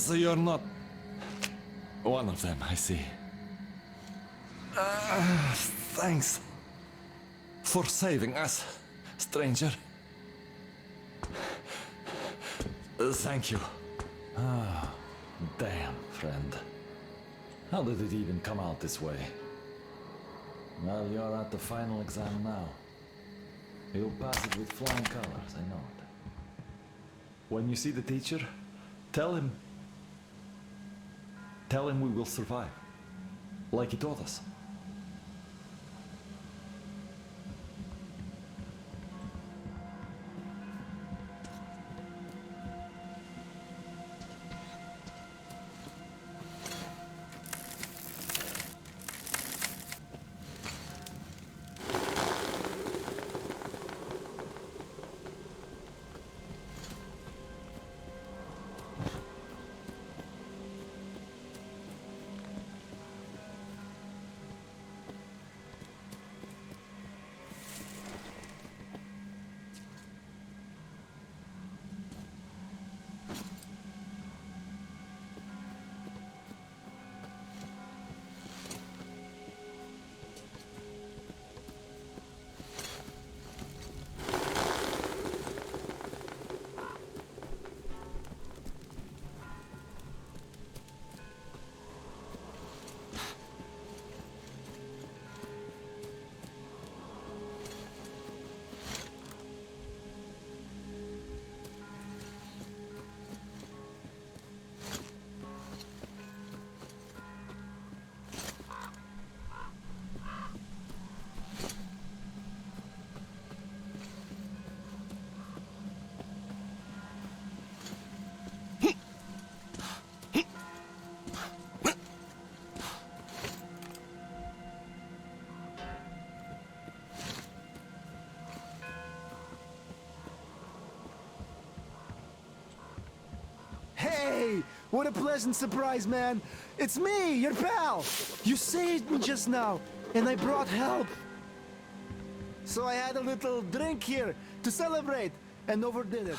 So you're not one of them, I see. Thanks for saving us, stranger. Thank you. Ah, damn, friend. How did it even come out this way? Well, you're at the final exam now. You'll pass it with flying colors, I know it. When you see the teacher, tell him we will survive, like he taught us. Hey, what a pleasant surprise, man. It's me, your pal. You saved me just now, and I brought help. So I had a little drink here to celebrate and overdid it.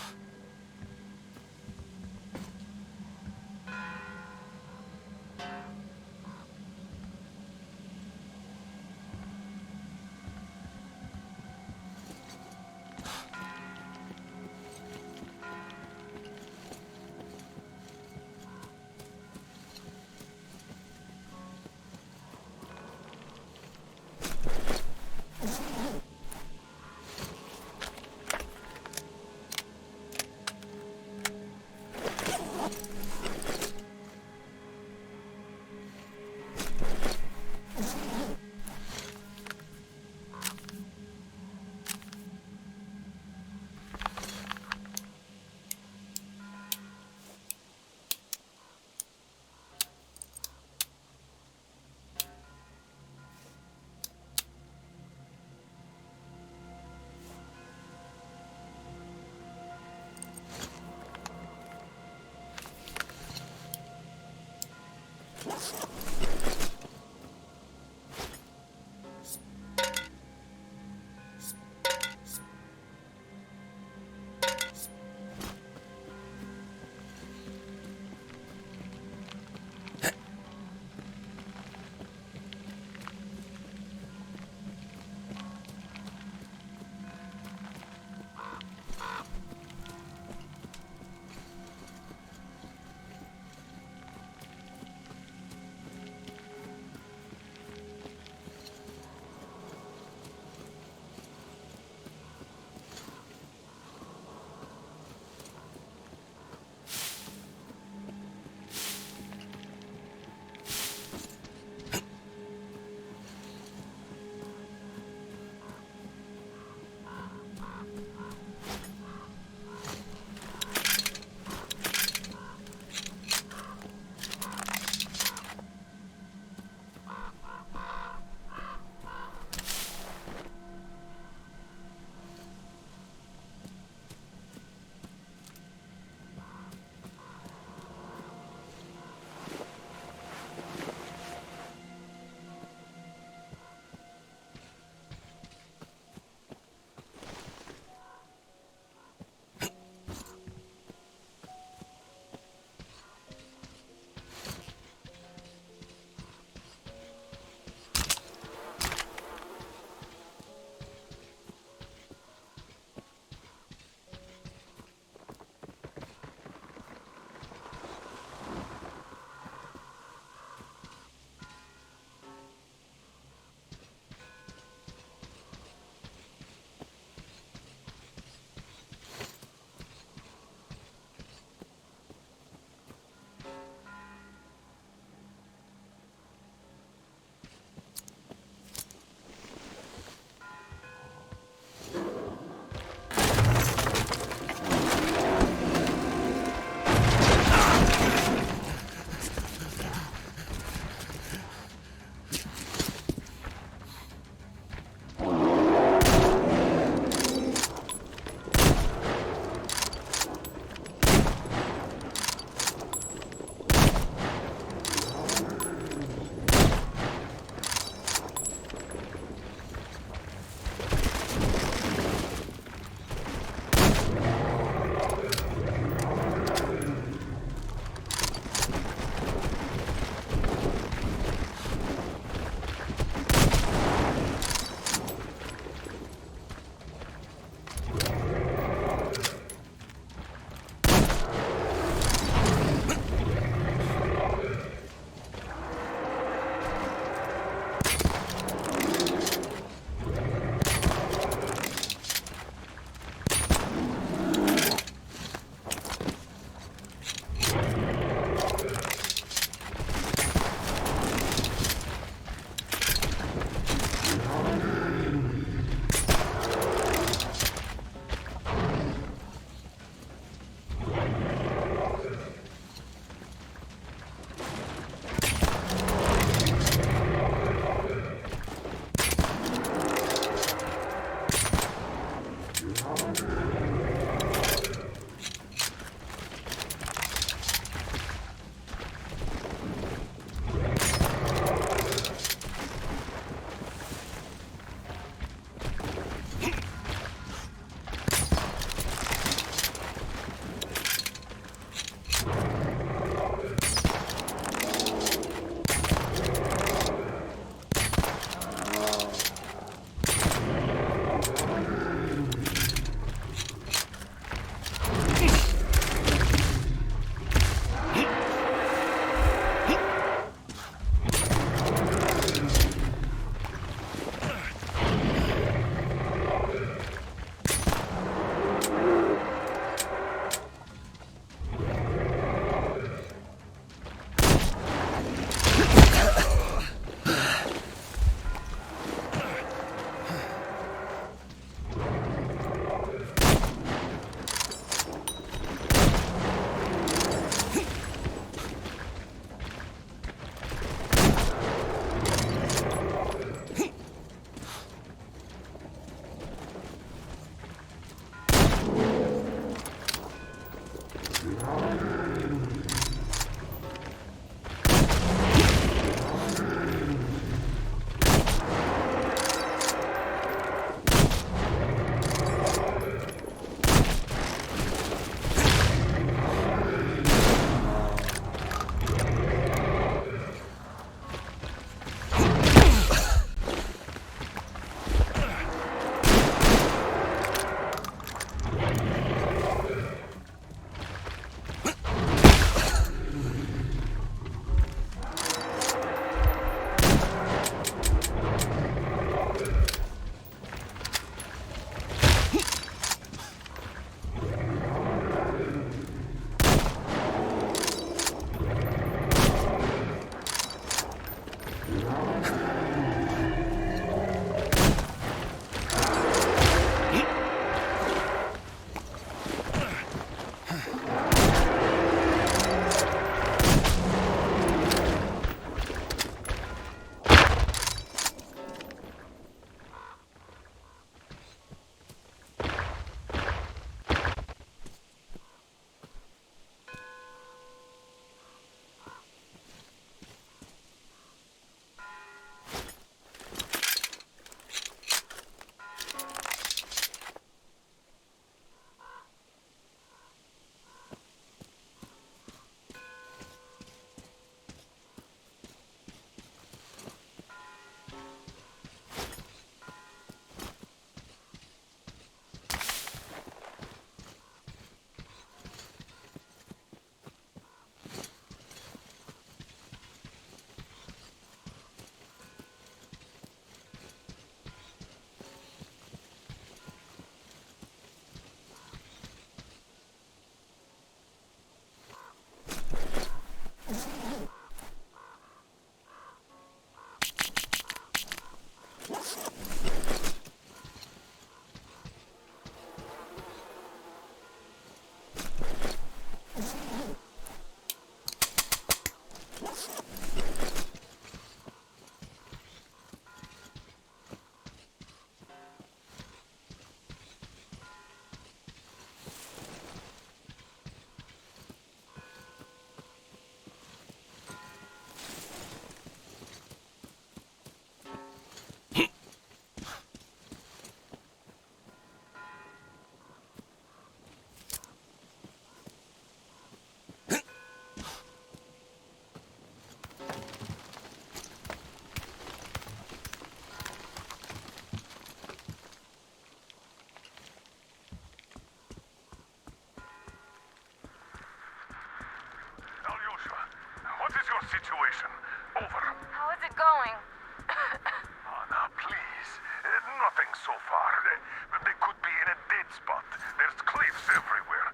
spot. There's cliffs everywhere.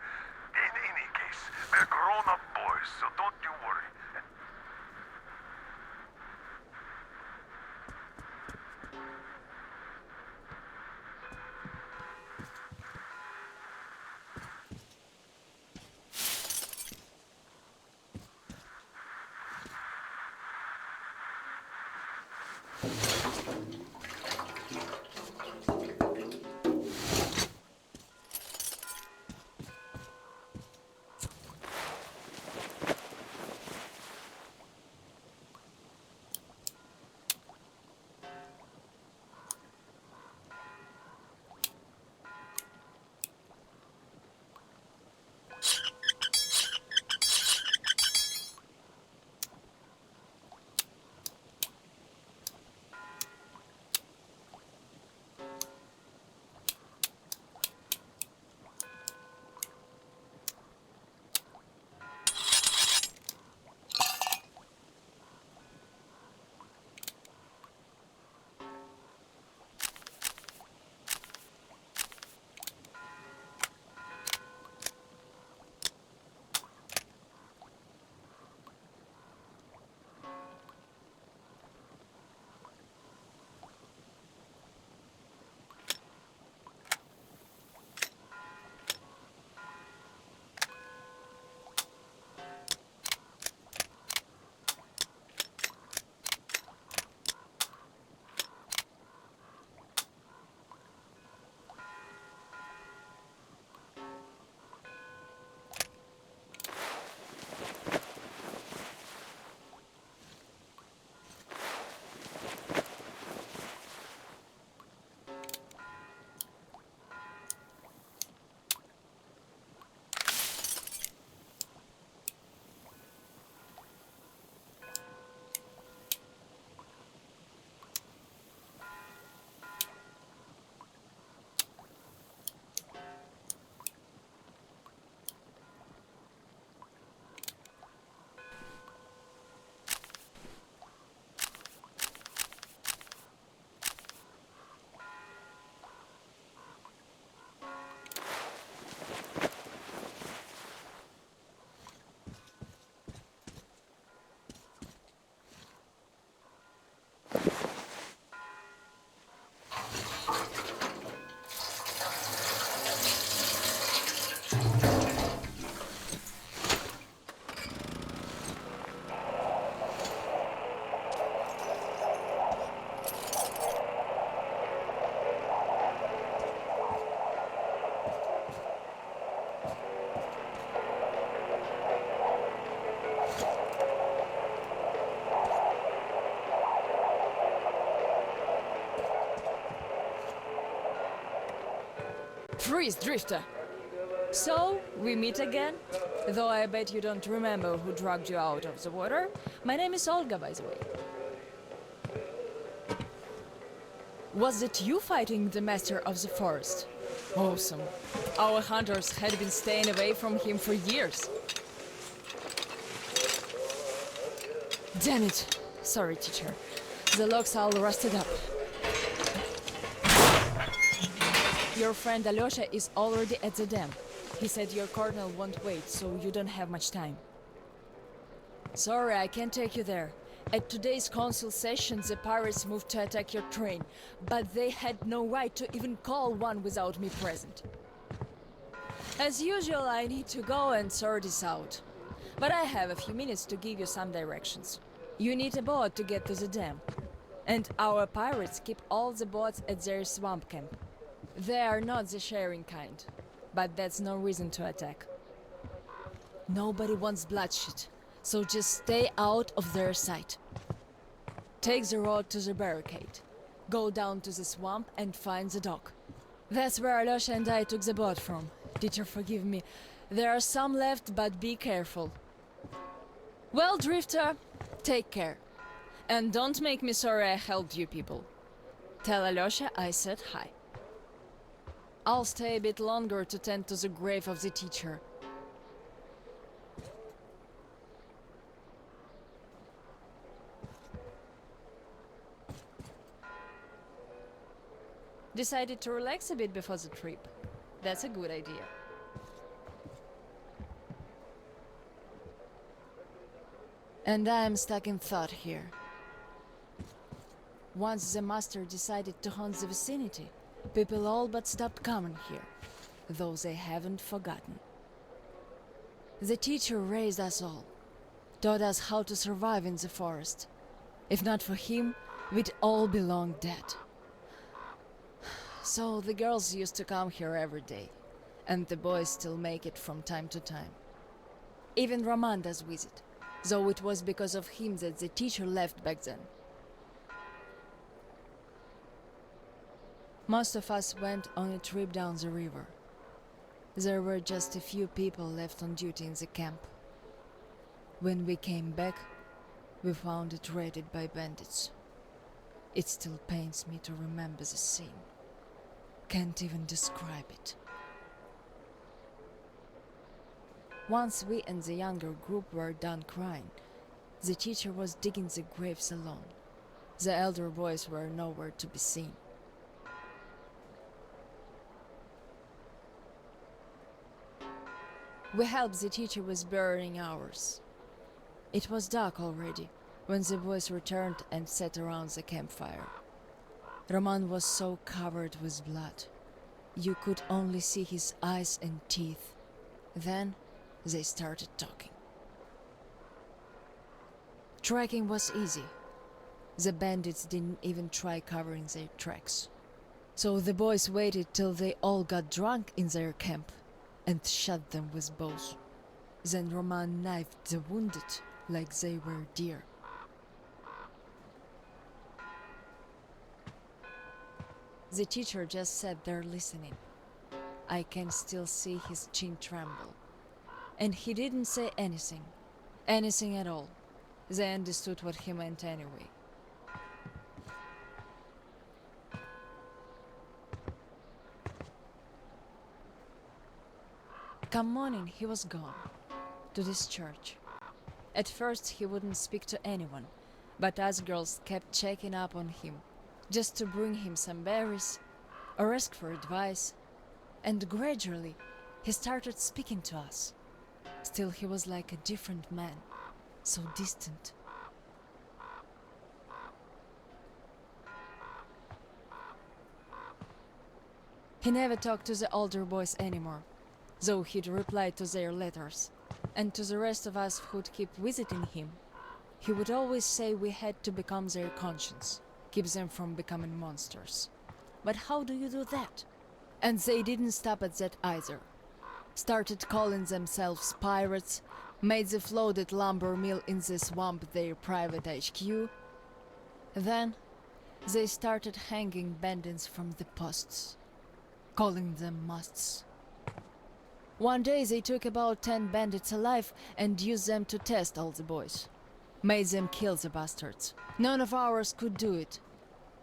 In any case, they're grown-up boys, so don't you worry. Freeze, Drifter! So, we meet again? Though I bet you don't remember who dragged you out of the water. My name is Olga, by the way. Was it you fighting the Master of the Forest? Awesome. Our hunters had been staying away from him for years. Damn it. Sorry, teacher. The lock's all rusted up. Your friend Alyosha is already at the dam. He said your colonel won't wait, so you don't have much time. Sorry, I can't take you there. At today's council session, the pirates moved to attack your train, but they had no right to even call one without me present. As usual, I need to go and sort this out. But I have a few minutes to give you some directions. You need a boat to get to the dam. And our pirates keep all the boats at their swamp camp. They are not the sharing kind, but that's no reason to attack. Nobody wants bloodshed, so just stay out of their sight. Take the road to the barricade. Go down to the swamp and find the dock. That's where Alyosha and I took the boat from. Teacher, forgive me. There are some left, but be careful. Well, Drifter, take care. And don't make me sorry I helped you people. Tell Alyosha I said hi. I'll stay a bit longer to tend to the grave of the teacher. Decided to relax a bit before the trip. That's a good idea. And I am stuck in thought here. Once the master decided to haunt the vicinity, people all but stopped coming here, though they haven't forgotten. The teacher raised us all, taught us how to survive in the forest. If not for him, we'd all be long dead. So the girls used to come here every day, and the boys still make it from time to time. Even Roman does visit, though it was because of him that the teacher left back then. Most of us went on a trip down the river. There were just a few people left on duty in the camp. When we came back, we found it raided by bandits. It still pains me to remember the scene. Can't even describe it. Once we and the younger group were done crying, the teacher was digging the graves alone. The elder boys were nowhere to be seen. We helped the teacher with burying ours. It was dark already when the boys returned and sat around the campfire. Roman was so covered with blood. You could only see his eyes and teeth. Then they started talking. Tracking was easy. The bandits didn't even try covering their tracks. So the boys waited till they all got drunk in their camp and shot them with bows. Then Roman knifed the wounded like they were deer. The teacher just sat there listening. I can still see his chin tremble. And he didn't say anything. Anything at all. They understood what he meant anyway. Come morning, he was gone. To this church. At first he wouldn't speak to anyone, but us girls kept checking up on him, just to bring him some berries, or ask for advice. And gradually, he started speaking to us. Still, he was like a different man, so distant. He never talked to the older boys anymore, though he'd reply to their letters. And to the rest of us who'd keep visiting him, he would always say we had to become their conscience, keep them from becoming monsters. But how do you do that? And they didn't stop at that either. Started calling themselves pirates, made the floated lumber mill in the swamp their private HQ. Then they started hanging bandits from the posts, calling them musts. One day they took about 10 bandits alive and used them to test all the boys. Made them kill the bastards. None of ours could do it.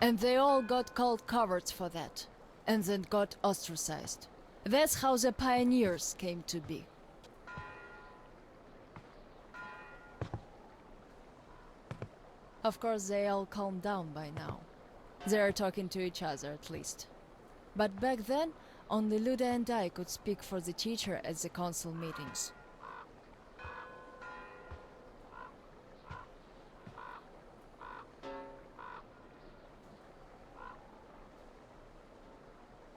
And they all got called cowards for that. And then got ostracized. That's how the pioneers came to be. Of course, they all calmed down by now. They are talking to each other at least. But back then, only Luda and I could speak for the teacher at the council meetings.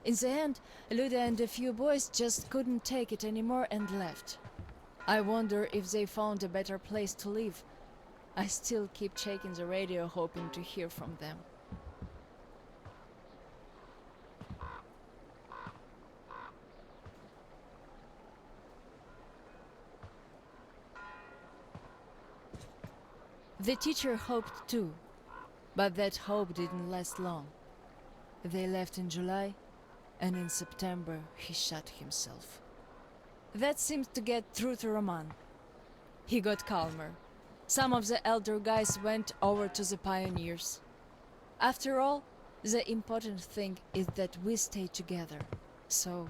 In the end, Luda and a few boys just couldn't take it anymore and left. I wonder if they found a better place to live. I still keep checking the radio hoping to hear from them. The teacher hoped too, but that hope didn't last long. They left in July, and in September he shot himself. That seemed to get through to Roman. He got calmer. Some of the elder guys went over to the pioneers. After all, the important thing is that we stay together. So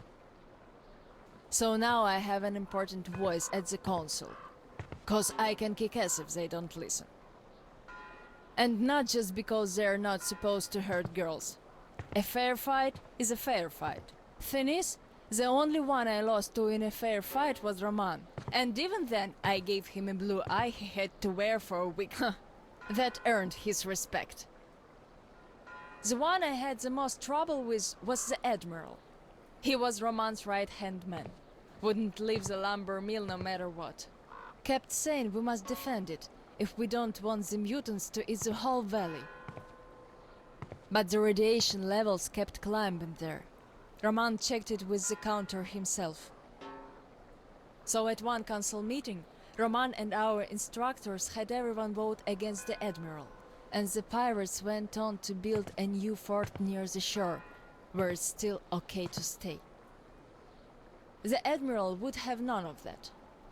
now I have an important voice at the council. 'Cause I can kick ass if they don't listen. And not just because they're not supposed to hurt girls. A fair fight is a fair fight. Thing is, The only one I lost to in a fair fight was Roman. And even then, I gave him a blue eye he had to wear for a week. That earned his respect. The one I had the most trouble with was the Admiral. He was Roman's right-hand man. Wouldn't leave the lumber mill no matter what. Kept saying we must defend it, if we don't want the mutants to eat the whole valley. But the radiation levels kept climbing there. Roman checked it with the counter himself. So at one council meeting, Roman and our instructors had everyone vote against the Admiral, and the pirates went on to build a new fort near the shore, where it's still okay to stay. The Admiral would have none of that,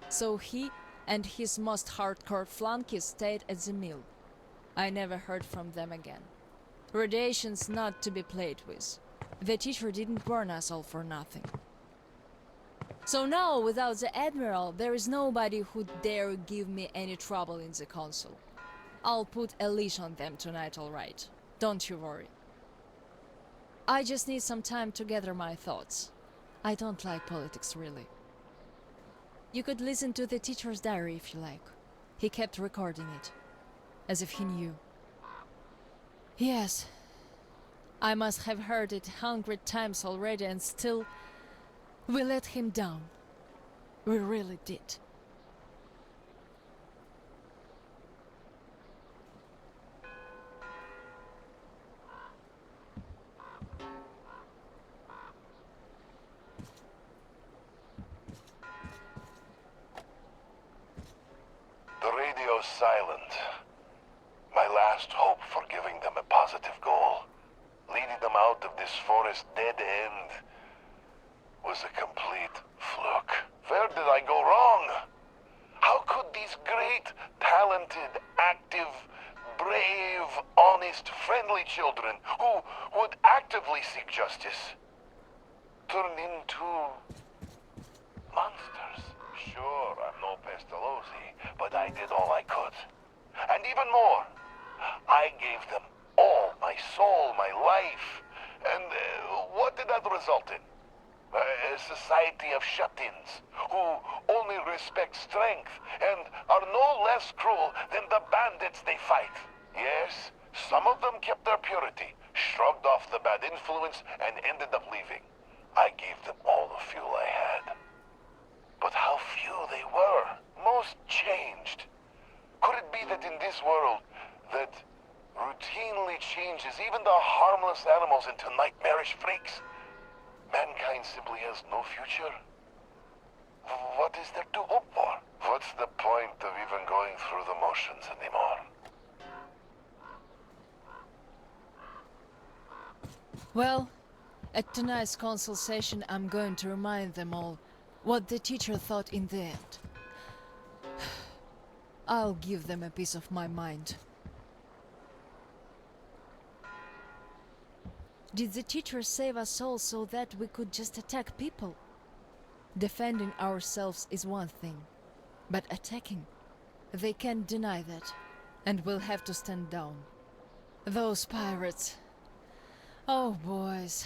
so he and his most hardcore flunkies stayed at the mill. I never heard from them again. Radiation's not to be played with. The teacher didn't warn us all for nothing. So now, without the Admiral, there is nobody who'd dare give me any trouble in the council. I'll put a leash on them tonight, all right. Don't you worry. I just need some time to gather my thoughts. I don't like politics, really. You could listen to the teacher's diary if you like. He kept recording it, as if he knew. Yes, I must have heard it 100 times already, and still, we let him down. We really did. The radio's silent. My last hope for giving them a positive goal, leading them out of this forest dead end, was a complete fluke. Where did I go wrong? How could these great, talented, active, brave, honest, friendly children who would actively seek justice turn into monsters? Sure, I'm no Pestalozzi, but I did all I could. And even more, I gave them all my soul, my life. And what did that result in? A society of shut-ins who only respect strength and are no less cruel than the bandits they fight. Yes, some of them kept their purity, shrugged off the bad influence, and ended up leaving. I gave them all the fuel I had. But how few they were. Most changed. Could it be that in this world that routinely changes even the harmless animals into nightmarish freaks, mankind simply has no future? What is there to hope for? What's the point of even going through the motions anymore? Well, at tonight's council session, I'm going to remind them all what the teacher thought in the end. I'll give them a piece of my mind. Did the teacher save us all so that we could just attack people? Defending ourselves is one thing, but attacking, they can't deny that, and we'll have to stand down. Those pirates. Oh, boys.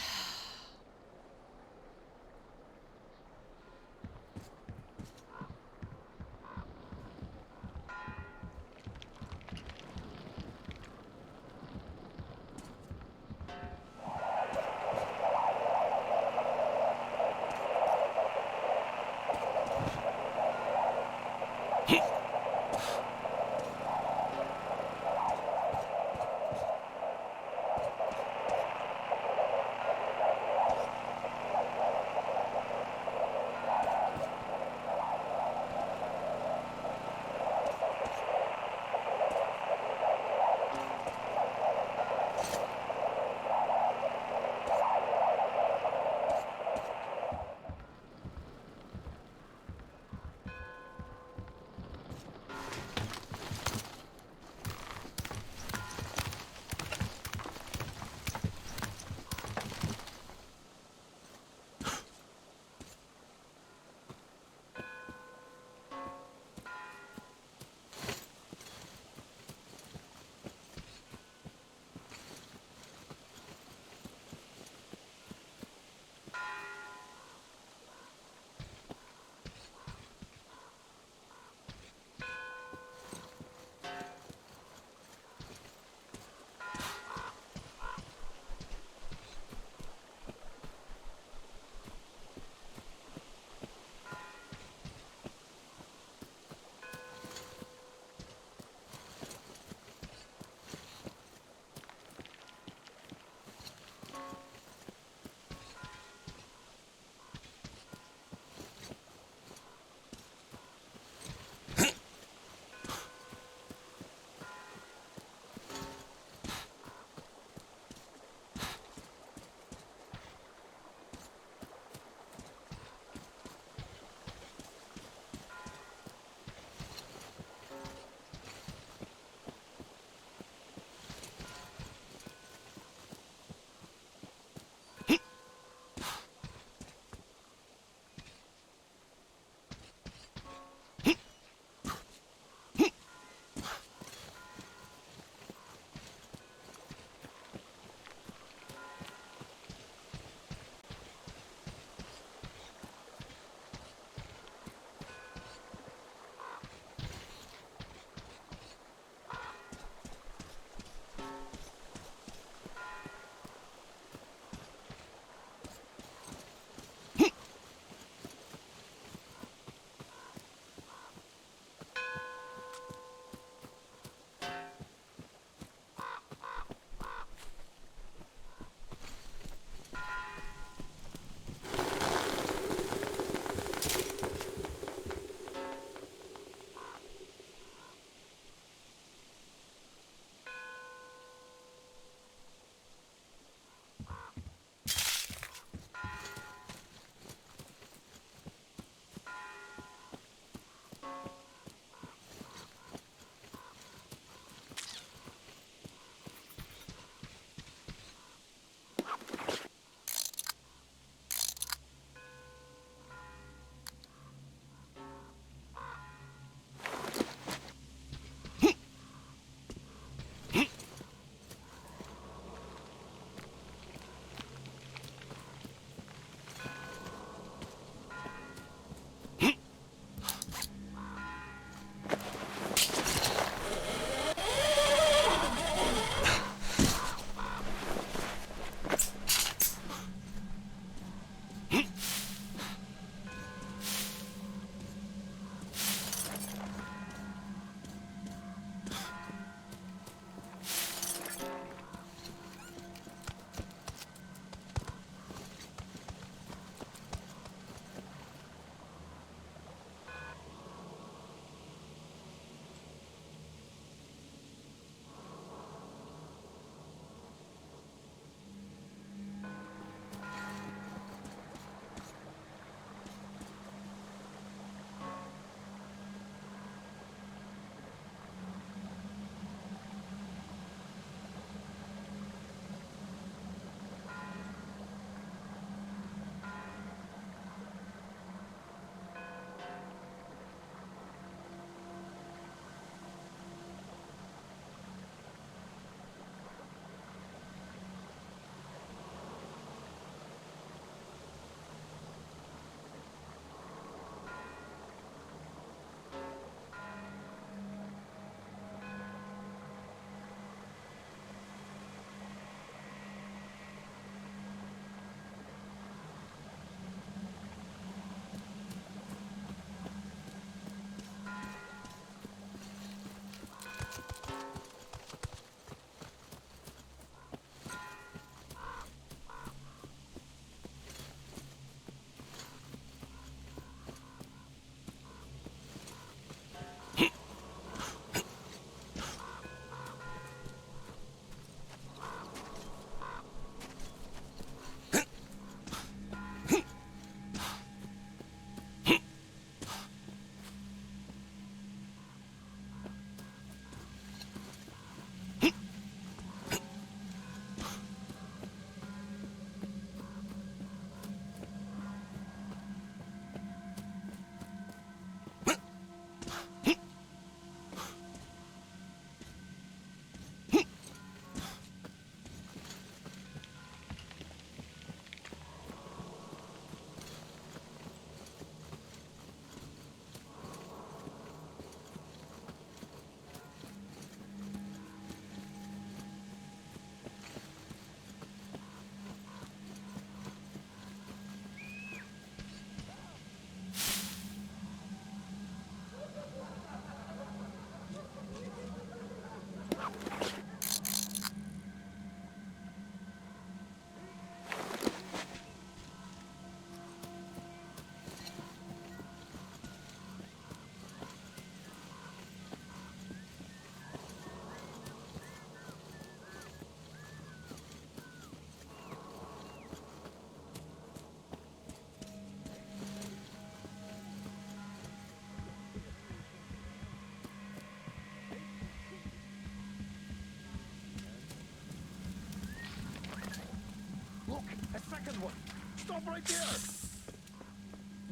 stop right there!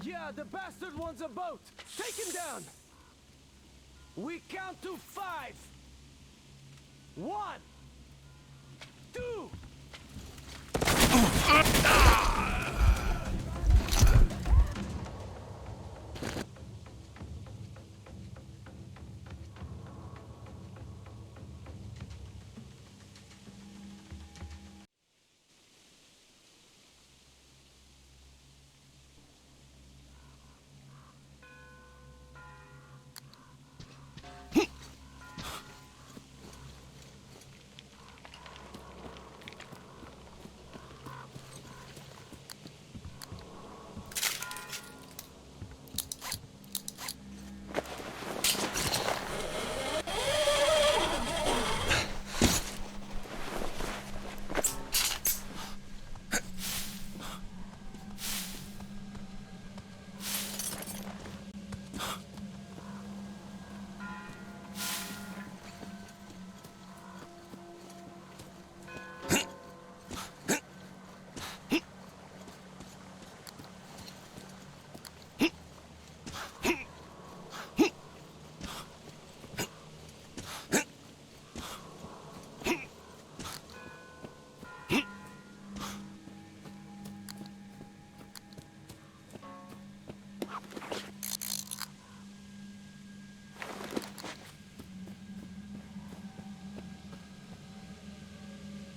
Yeah, the bastard wants a boat! Take him down! We count to 5! 1, 2,